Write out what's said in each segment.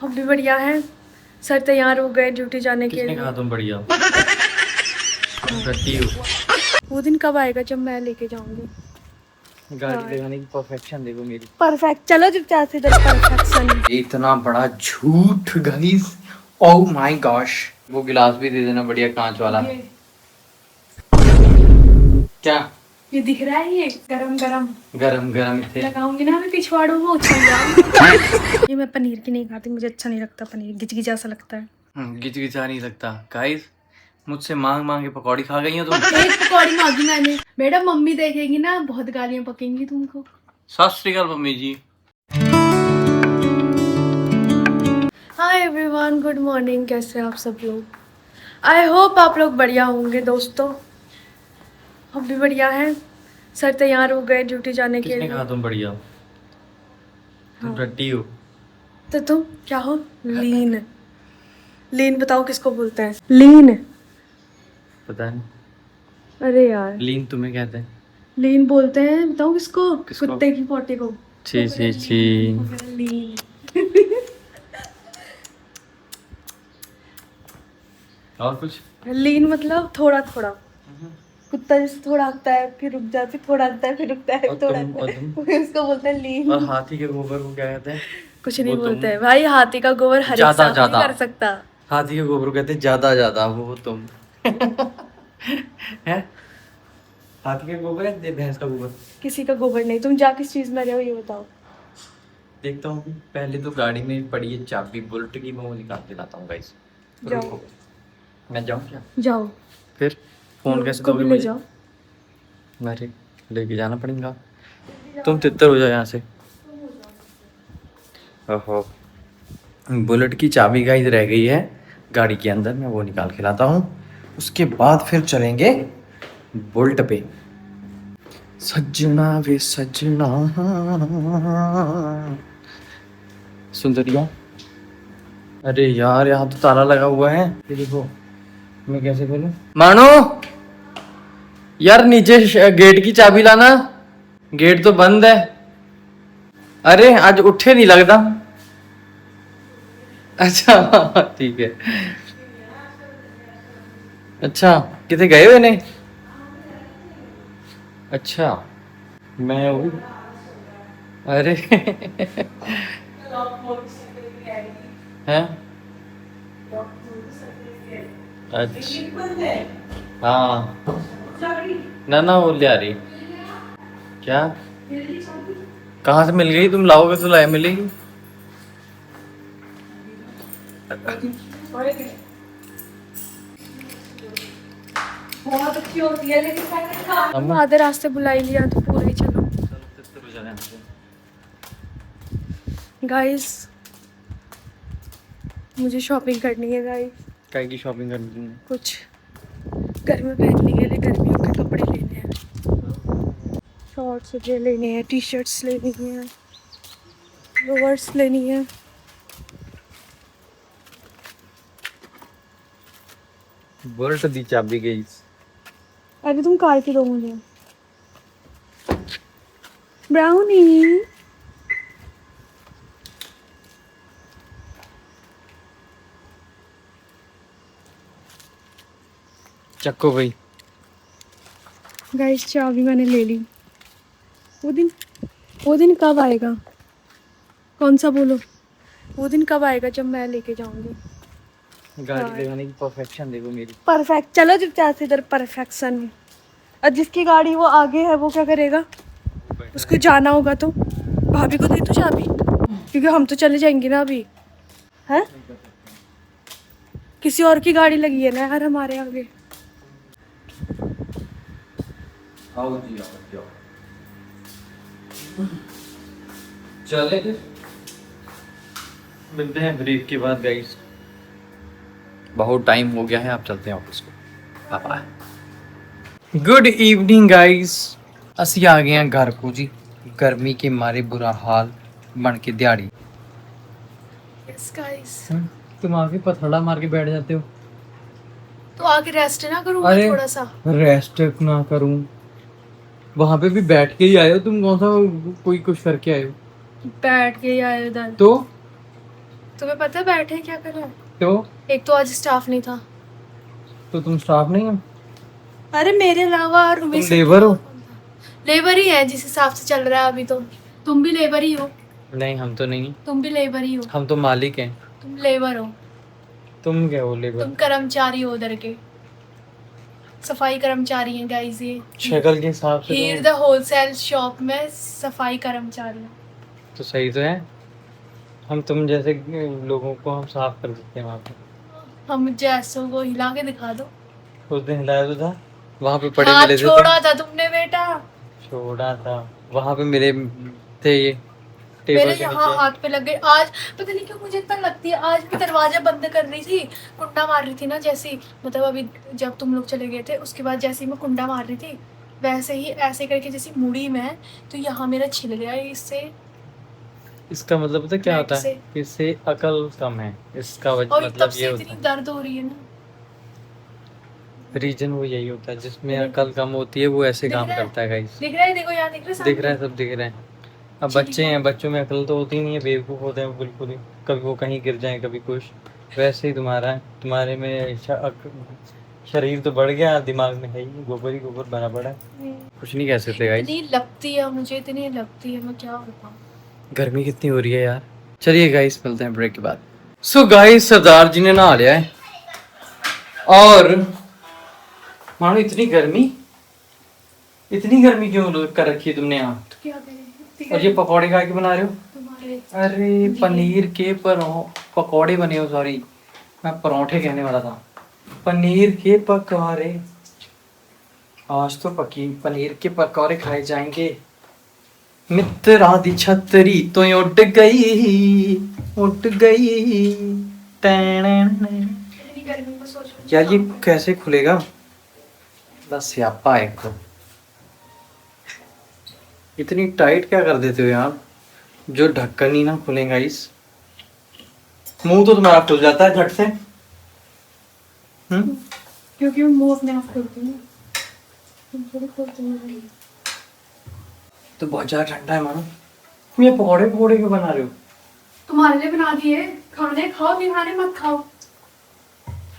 हम भी बढ़िया हैं। सर तैयार हो गए ड्यूटी जाने के किसने लिए। कहा तुम बढ़िया हो? वो दिन कब आएगा जब मैं लेके जाऊंगी गाड़ी लगाने की परफेक्शन देखो मेरी। परफेक्ट। चलो चुपचाप से इधर परफेक्शन। इतना बड़ा झूठ गाइस, ओह माय गॉश। वो गिलास भी दे देना बढ़िया कांच वाला। क्या ये दिख रहा है? ये गरम गरम गरम गरम थे। लगाऊंगी ना मैं पिछवाड़ों वो उछल जाऊंगी। ये मैं पनीर की नहीं खाती, मुझे अच्छा नहीं लगता पनीर, गिचगिचा सा लगता है। गिचगिचा नहीं लगता गाइस। मुझसे मांग मांग के पकौड़ी खा गई हो तुम। एक पकौड़ी मांगी मैंने। मैडम मम्मी देखेगी ना बहुत गालियां पकेंगी तुमको। सत श्री अकाल mummy ji. Hi everyone, good morning. कैसे हैं आप सब लोग? आई होप आप लोग बढ़िया होंगे दोस्तों। हम भी बढ़िया हैं। सर तैयार हो गए ड्यूटी जाने के किसने लिए। कहा तुम बढ़िया हो? तुम रट्टी हो। तो तुम क्या हो? लीन। लीन बताओ किसको बोलते हैं? लीन। पता नहीं। अरे यार, लीन तुम्हें कहते हैं। लीन बोलते हैं, बताओ किसको? किसको? कुत्ते की पोटी को। छी छी छी। लीन। और कुछ? लीन मतलब थोड़ा थोड़ा। कुत्ता जैसे थोड़ा हकता है फिर रुक जाता है, फिर थोड़ा हकता है फिर रुकता है, और थोड़ा तुम- और तुम? उसको बोलते हैं लीन। और हाथी के गोबर को क्या कहते हैं? कुछ नहीं वो तुम। बोलते हैं भाई, हाथी का गोबर हर एक ज्यादा साफ नहीं ज्यादा। कर सकता। हाथी के गोबर को कहते हैं ज्यादा ज्यादा, वो तुम। है? हाथी का गोबर है भैंस का गोबर? किसी का गोबर नहीं। तुम जा किस चीज में रहे हो ये बताओ। देखता हूँ। पहले तो गाड़ी में पड़ी है चाबी बुलेट की, मैं वो निकाल के लाता हूँ गाइस। जाओ। रुको। मैं जाऊँ क्या? जाओ। फिर फोन कैसे उसको भी दोगे ले मुझे? जाओ। मेरे लेके जाना पड़ेगा। तुम तितर हो जाओ यहाँ से। ओहो। बुलेट की चाबी गाइस रह गई है गाड़ी के अंदर, मैं वो निकाल के लाता हूँ। उसके बाद फिर चलेंगे बुलेट पे। सजना वे सजना सुंदरिया। अरे यार यहाँ तो ताला लगा हुआ है, ये देखो। मैं कैसे खोलूं? मानो यार नीचे गेट की चाबी लाना, गेट तो बंद है। अरे आज उठे नहीं लगता। अच्छा ठीक है। अच्छा कितने गए हुए ने? अच्छा मैं हूँ। अरे हैं? अच्छा हाँ। ना ना वो ले आ रही। क्या? कहाँ से मिल गई? तुम लाओगे तो लाए मिलेगी। बहुत अच्छी होती है लेकिन आधे रास्ते बुला ही लिया तो पूरा ही चलो। गाइस मुझे शॉपिंग करनी है गाइस। काय की शॉपिंग करनी है? कुछ घर में पहनने के लिए गर्मियों के कपड़े लेने हैं। शॉर्ट्स वगैरह लेने हैं, टी शर्ट्स लेनी है, लोअर्स लेनी है। बुलेट दी चाबी गई। अरे तुम कार की दो मुझे। ब्राउनी चक्को भाई। गाइस चाबी मैंने ले ली। वो दिन कब आएगा? कौन सा बोलो? वो दिन कब आएगा जब मैं लेके जाऊंगी गाड़ी लगाने की परफेक्शन देखो मेरी। परफेक्ट। चलो चुपचाप से इधर परफेक्शन। और जिसकी गाड़ी वो आगे है वो क्या करेगा? उसको जाना होगा तो भाभी को दे तू चाबी, क्योंकि हम तो चले जाएंगे ना अभी। हैं? किसी और की गाड़ी लगी है ना यार हमारे आगे। आओ जी आओ। चले मिलते हैं ब्रेक के बाद गाइस। बहुत टाइम हो गया है, आप चलते हैं ऑफिस को। बाय। Good evening guys. ਅਸੀਂ आ गए हैं घर को जी। गर्मी के मारे बुरा हाल बन के दिहाड़ी। Yes, guys. तुम आके पथड़ा मार के बैठ जाते हो। तो आगे रेस्ट ना करूँ अरे थोड़ा सा? रेस्ट ना करूं? वहां पे भी बैठ के ही आए हो तुम, कौन सा कोई कुछ करके आए हो? बैठ के ही आए इधर। तो तुम्हें पता है बैठे क्या कर रहे हैं? क्यों? एक तो आज स्टाफ नहीं था। तो तुम स्टाफ नहीं हो? अरे मेरे अलावा और तुम लेबर हो? लेबर ही है जिस हिसाब से चल रहा है अभी तो। तुम भी लेबर ही हो। नहीं, हम तो नहीं। तुम भी लेबर ही हो। हम तो मालिक हैं। तुम लेबर हो। तुम क्या हो लेबर? तुम कर्मचारी हो उधर के। सफाई कर्मचारी हैं गाइस ये। शक्ल के हिसाब से हीर द होलसेल शॉप में सफाई कर्मचारी हैं। तो सही तो है। हम तुम जैसे लोगों को हम साफ कर देते हैं वहाँ पे। हम जैसों को हिला के दिखा दो। उस दिन हिलाया तो था, वहाँ पे पड़े हाथ मिले थे। छोड़ा था तुमने बेटा। छोड़ा था, वहाँ पे मिले थे ये टेबल मेरे के यहाँ नीचे। हाथ पे लग गए आज। पता नहीं क्यों मुझे इतना लगती है। आज भी दरवाजा बंद कर रही थी, कुंडा मार रही थी ना, जैसे ही मतलब अभी जब तुम लोग चले गए थे उसके बाद जैसे ही मैं कुंडा मार रही थी वैसे ही ऐसे करके जैसे मुड़ी में, तो यहाँ मेरा छिल गया इससे। इसका मतलब पता क्या नेट होता है? से। इससे अकल कम है, इसका और तब मतलब से ये होता इतनी है। दर्द हो रही है ना। रीजन वो यही होता है, जिसमें अकल कम होती है वो ऐसे दिख काम रहा है? करता है गाइस। दिख रहा है? देखो यहाँ दिख रहा है दिख रहा सामने? है, सब दिख रहा है। अब छिली बच्चे हैं, बच्चों में अकल तो होती नहीं है, बेवकूफ़ होते हैं वो बिल्कुल ही। कभी वो कहीं गिर जाए, कभी कुछ। वैसे ही तुम्हारा है, तुम्हारे में शरीर तो बढ़ गया, दिमाग में है ही गोबर ही गोबर भरा पड़ा है। कुछ नहीं कह सकते गाइस। इतनी लगती है मुझे, इतनी लगती है, मैं क्या बताऊँ। गर्मी कितनी हो रही है यार। चलिए गाइस, मिलते हैं ब्रेक के बाद। सो गाइस, सरदार जी ने नहा लिया है और मानो इतनी गर्मी क्यों कर रखी है तुमने यहाँ? तो क्या करें? और ये पकौड़े खा के बना रहे हो? तुम्हारे अरे पनीर के पकौड़े बने हो, सॉरी मैं परोठे कहने वाला था। पनीर के पकौड़े, आज तो पनीर के पकौड़े खाए जाएंगे। मित्रा दी छतरी तो उड़ गई इतनी गर्मी में सोचो। यार ये कैसे खुलेगा? बस स्यापा है एक तो। इतनी टाइट क्या कर देते हो यार, जो ढक्कन ही ना खुलेगा। इस मुंह तो तुम्हारा खुल जाता है झट से। क्योंकि मैं मुंह अपने आप खोलती हूँ, तुम थोड़ी खोलते हो। तो बहुत ज्यादा ठंडा है मानो। तुम ये पकौड़े क्यों बना रहे हो? तुम्हारे लिए बना दिए, खाने खाओ, नहीं खाने मत खाओ।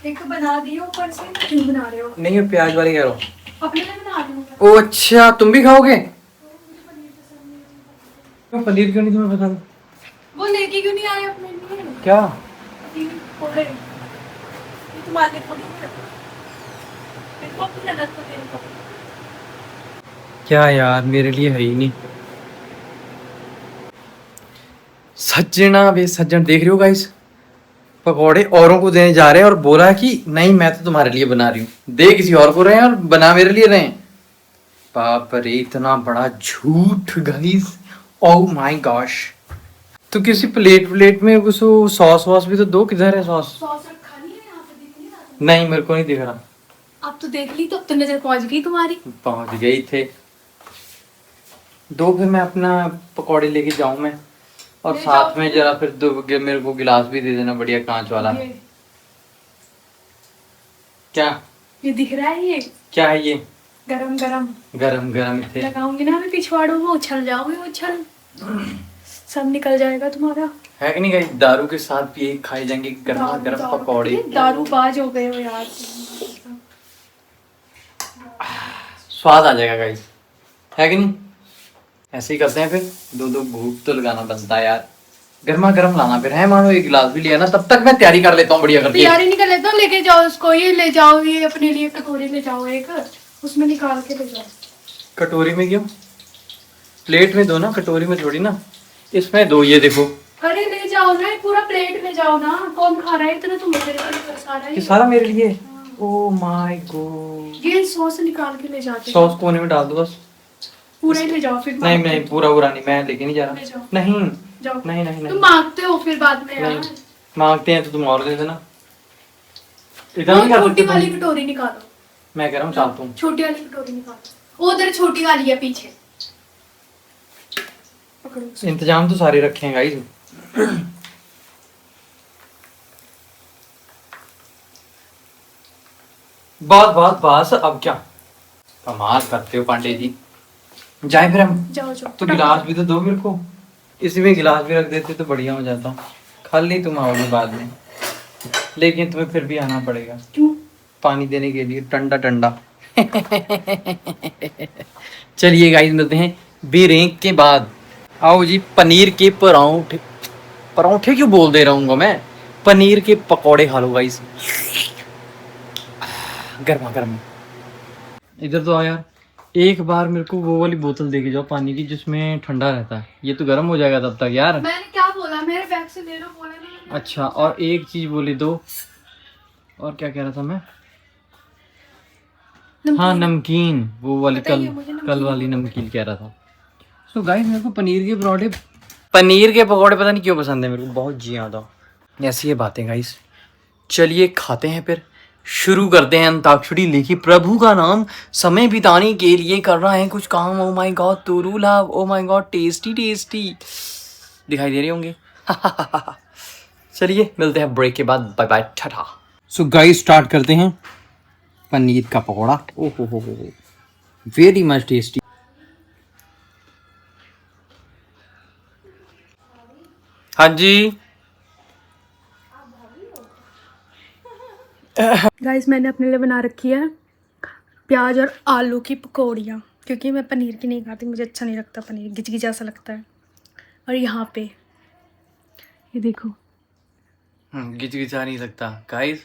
एक तो बना दिए ऊपर से, क्यों बना रहे हो? नहीं, मैं प्याज वाले कह रहा हूँ। अपने लिए बना रही हूँ। ओ अच्छा, तुम भी खाओगे? पनीर क्यों नहीं तुम्हें पसंद? वो लेके क्यों नहीं आए अपने लिए? क्या? पनीर पकौड़े। ये तुम्हारे लिए थोड़ी है। देखो अपनी नजर को देखो। क्या यार, मेरे लिए है ही नहीं। सज्जना बे सज्जन, देख रहे हो गाइस, पकौड़े औरों को देने जा रहे हैं और बोला कि नहीं मैं तो तुम्हारे लिए बना रही हूँ। दे किसी और को रहे हैं और बना मेरे लिए रहे हैं। बाप रे, इतना बड़ा झूठ गाइस, ओह माय गॉश। तो किसी प्लेट में कुछ सॉस वॉस भी तो दो। किधर है सॉस? सॉस रखा नहीं है यहाँ पे, दिख नहीं रहा? नहीं, मेरे को नहीं दिख रहा। अब तो देख ली, तो अब तो नजर पहुंच गई तुम्हारी। पहुंच गई थे। दो फिर मैं अपना पकौड़े लेके जाऊं मैं, और ले साथ जाओ। में जरा फिर दो मेरे को गिलास भी दे देना, बढ़िया कांच वाला। ये क्या? ये दिख रहा है, ये क्या है ये? गरम गरम गरम गरम थे। लगाऊंगी ना मैं पिछवाड़ों में, उछल जाओगे, उछल सब निकल जाएगा तुम्हारा। है कि नहीं गाइस? दारू के साथ भी यही खाए जाएंगे गर्मा गर्म पकौड़े। दारूबाज हो गए हो यार। स्वाद आ जाएगा गाइस, है कि नहीं? ऐसे ही करते हैं फिर। दो दो भूख तो लगाना बनता है यार। गर्मा गर्म लाना फिर है मानो। एक गिलास भी लिया ना, तब तक मैं तैयारी कर लेता हूँ बढ़िया करके। तैयारी निकल लेता हूँ, लेके जाओ उसको। ये ले जाओ, ये अपने लिए कटोरी ले जाओ, एक उसमें निकाल के ले जाओ। कटोरी में क्यों? प्लेट में दो ना, कटोरी में थोड़ी ना। इसमें दो, ये देखो। अरे ले जाओ ना, ये पूरा प्लेट ले जाओ ना। कौन खा रहा है इतना? तुम मेरे लिए सारा ये ही। सारा मेरे लिए? ओ माय गॉड। ये सॉस निकाल के ले जाते हैं। सॉस कोने में डाल दो बस। पूरा ही ले जाओ फिर। नहीं नहीं, पूरा नहीं, मैं लेके नहीं जा ले जाओ। रहा। नहीं जाओ। नहीं नहीं तुम नहीं, मांगते हो फिर बाद में यार। नहीं मांगते हैं तो तुम और दे देना। इतना वो नहीं कर छोटी सकते वाली तुम? कटोरी निकालो। मैं कह रहा हूँ चाहता हूँ। छोटी वाली कटोरी निकालो। उधर छोटी वाली है पीछे। पकड़ो उसको। इंतजाम तो सारे रखे हैं गाइस। बस अब क्या कमाल करते हो पांडे जी। जाए फिर हम। जाओ जाओ। तो गिलास भी तो दो मेरे को। इसी में गिलास भी रख देते तो बढ़िया हो जाता। कल ही तुम आओगे बाद में, लेकिन तुम्हें फिर भी आना पड़ेगा। क्यों? पानी देने के लिए, ठंडा ठंडा। चलिए गाइस, मिलते हैं ब्रेक के बाद। आओ जी, पनीर के परांठे, परांठे क्यों बोल दे रहा हूँ मैं, पनीर के पकौड़े खा लो गाइस, गर्मा गर्म। इधर तो आ यार, एक बार मेरे को वो वाली बोतल दे के जाओ पानी की जिसमें ठंडा रहता है, ये तो गर्म हो जाएगा तब तक यार। मैंने क्या बोला, मेरे बैग से ले लो बोला ना। अच्छा, और एक चीज बोली दो, और क्या कह रहा था मैं, हाँ नमकीन, वो वाली कल वाली नमकीन कह रहा था। तो गाइस मेरे को पनीर के परोठे, पनीर के पकौड़े पता नहीं क्यों पसंद है मेरे को, बहुत जी ज्यादा। ऐसी ये बातें गाइस, चलिए खाते हैं, फिर शुरू करते हैं अंताक्षरी। लेखी प्रभु का नाम, समय बिताने के लिए कर रहा है कुछ काम। Oh my God true love, oh my God tasty tasty, दिखाई दे रहे होंगे। चलिए मिलते हैं ब्रेक के बाद, bye bye tata. So guys start करते हैं पनीर का पकौड़ा। ओहो हो वेरी मच टेस्टी। हाँ जी गाइस, मैंने अपने लिए बना रखी है प्याज और आलू की पकौड़ियाँ, क्योंकि मैं पनीर की नहीं खाती, मुझे अच्छा नहीं लगता पनीर, गिचगिचा सा लगता है। और यहाँ पे ये देखो, गिचगिचा नहीं सकता गाइस,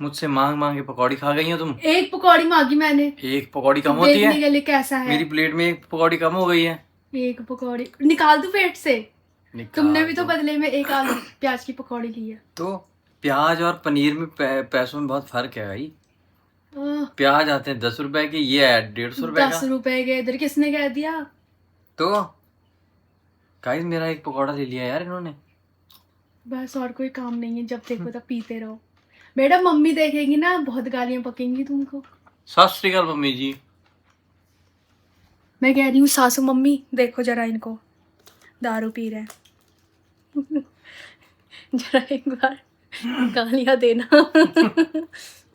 मुझसे मांग मांग के पकौड़ी खा गई हो तुम। एक पकौड़ी मांगी मैंने, एक पकौड़ी कम होती है, देखने के लिए कैसा है। मेरी प्लेट में एक पकौड़ी कम हो गई है। एक पकौड़ी निकाल दूं पेट से? तुमने भी तो दो। बदले में एक आलू प्याज की पकौड़ी ली है। तो प्याज और पनीर में पैसों में बहुत फर्क है भाई। आह, प्याज आते हैं 10 रुपए के, ये है 150 रुपए का। 10 रुपए के इधर किसने कह दिया? तो गाइस मेरा एक पकौड़ा ले लिया यार इन्होंने। बस और कोई काम नहीं है, जब देखो तब पीते रहो। मैडम मम्मी देखेगी ना, बहुत गालियां पकेंगी तुमको। सत श्री अकाल मम्मी जी। मैं कह रही हूँ सासू मम्मी, देखो जरा इनको, दारू पी रहे हैं। जरा एक बार गालियां देना।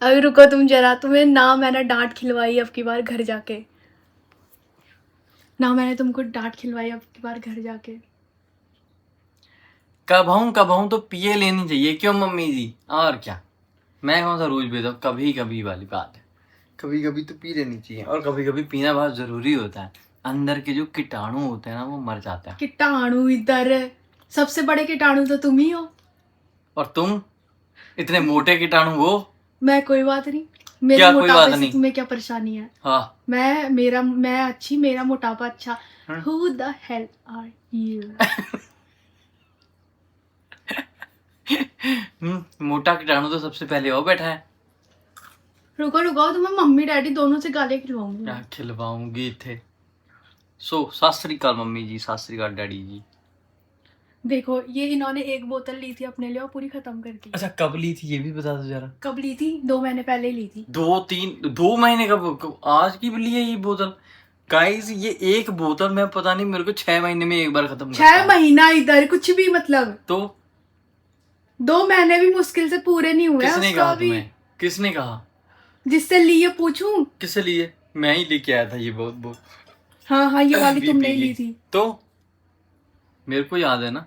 अभी रुको तुम जरा, तुम्हें ना मैंने डांट खिलवाई अब की बार घर जाके, ना मैंने तुमको डांट खिलवाई अब की बार घर जाके। कब हूँ तो पिए लेनी चाहिए, क्यों मम्मी जी, और क्या। मैं कौन सा रोज पीता हूँ, कभी कभी वाली बात है, कभी कभी तो पी लेनी चाहिए, और कभी कभी पीना बहुत जरूरी होता है। अंदर के जो कीटाणु होते हैं ना, वो मर जाता है। कीटाणु इधर, सबसे बड़े कीटाणु तो तुम ही हो। और तुम इतने मोटे कीटाणु हो। मैं कोई बात नहीं, मेरे क्या कोई बात मोटापे से नहीं? तुम्हें क्या परेशानी है? हाँ मैं अच्छी, मेरा मोटापा अच्छा। हाँ। Who the hell are you? मोटा कीटाणु तो सबसे पहले वो बैठा है। रुको रुको, तुम्हें मम्मी डैडी दोनों से गालियां खिलवाऊंगी। क्या खिलवाऊंगी थे। सो सत श्री अकाल मम्मी जी, सत श्री अकाल डैडी जी। देखो ये इन्होंने एक बोतल ली थी अपने लिए और पूरी खत्म कर दी। अच्छा कब ली थी ये भी बता दो जरा। कब ली थी? 2 महीने पहले ली थी। 2 महीने कब आज की ली है ये बोतल। गाइस ये एक बोतल मैं पता नहीं मेरे को 6 महीने में एक बार खत्म 6 महीना इधर कुछ भी मतलब, तो 2 महीने भी मुश्किल से पूरे नहीं हुए किसने उसको कहा अभी। तुम्हें, किसने कहा? जिससे लिए पूछूं? किससे लिए? मैं ही लेके आया था ये बहुत। हाँ ये वाली भी तुमने पी ही ली थी। तो मेरे को याद है ना,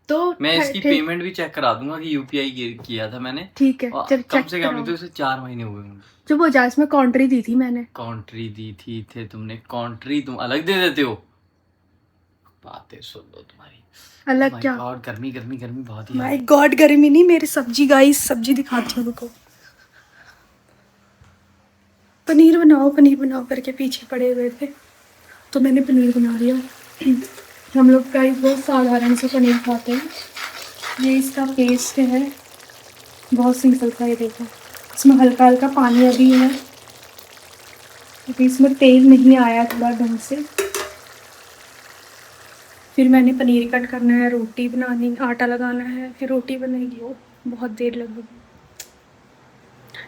तो मैं इसकी पेमेंट भी चेक करा दूंगा कि यूपीआई किया था मैंने। ठीक है और चल कम चेक से कम नहीं कराओ। तो इसे 4 महीने हुए होंगे। चुप हो जा, इसमें कॉन्ट्री दी थी मैंने। कॉन्ट्री दी थी थे तुमने, कॉन्ट्री तुम अलग दे देते हो। बातें सुन लो तुम्हारी। अलग क्या? गॉड गर्मी गर्मी गर्मी बहुत ही है। माय गॉड गर्मी नहीं, मेरी सब्जी गाइस, सब्जी दिखाती हूँ रुको। पनीर बनाओ करके पीछे पड़े हुए थे, तो मैंने पनीर बना लिया। हम लोग गाइस बहुत साधारण से पनीर खाते हैं। ये इसका पेस्ट है, बहुत सिंपल सा, ये देखो इसमें हल्का हल्का पानी अभी है, क्योंकि इसमें तेल नहीं आया थोड़ा ढंग से। फिर मैंने पनीर कट करना है, रोटी बनानी, आटा लगाना है, फिर रोटी बनेगी। वो बहुत देर लगेगी।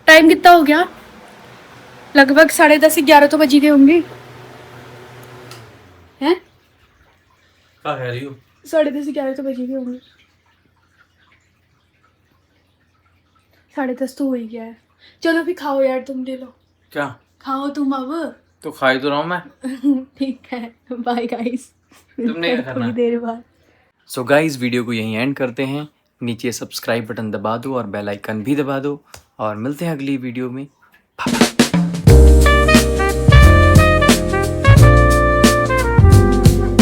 टाइम कितना हो गया? लगभग 10:30 11 तो बजी गए होंगे हैं। क्या कह रही हो? 10:30 11 तो बजी गए होंगे। 10:30 तो हो ही गया है। चलो भी खाओ यार, तुम ले लो। क्या खाओ तुम अब। तो खाई तो रहा हूँ मैं। ठीक है, बाय गाइस, तुमने क्या करना? थोड़ी देर बाद। सो गाइस वीडियो को यहीं एंड करते हैं। नीचे सब्सक्राइब बटन दबा दो और बेल आइकन भी दबा दो और मिलते हैं अगली वीडियो में।